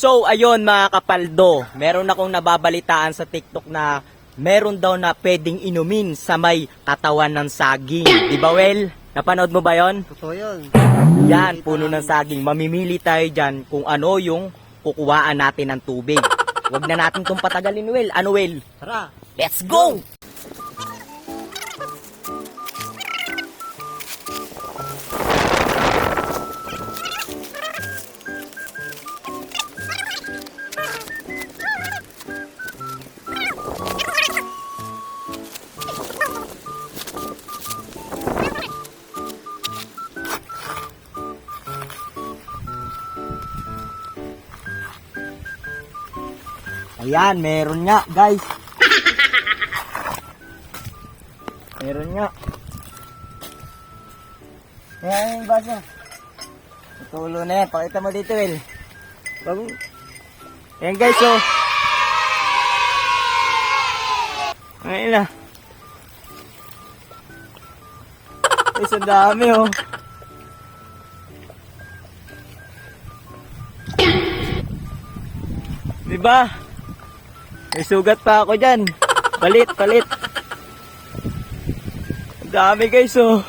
So ayun mga kapaldo, meron akong nababalitaan sa TikTok na meron daw na pwedeng inumin sa may katawan ng saging. Di ba, Well? Napanood mo ba yon? Totoo yun. Yan, puno ng saging. Mamimili tayo dyan kung ano yung kukuhaan natin ng tubig. Huwag na natin itong patagalin, Well. Ano, Well? Tara. Let's go! Ayan, meron nga, guys. Meron nga. Ayan yung basa. Tulo na yan. Pakita mo dito, Will. Bago. Ayan, guys, oh. Ayan na. Guys, ang dami, oh. Diba? May sugat pa ako dyan. Palit, palit. Ang dami, guys, oh.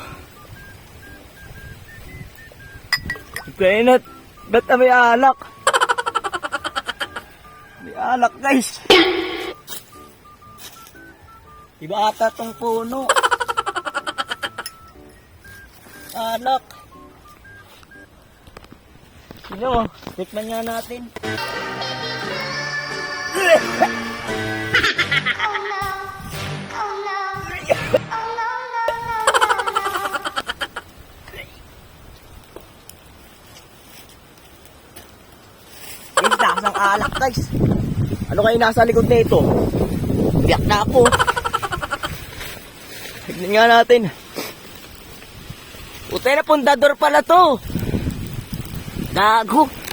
Kainat. Ba't na may alak? May alak, guys. Iba ata tong puno. Alak. Sino? Tikman nga natin. Guys, lakas ng alak, guys. Ano kayo nasa likod nito? Biyak na ako. Tignan nga natin. Utay na pundador pala to. Gago.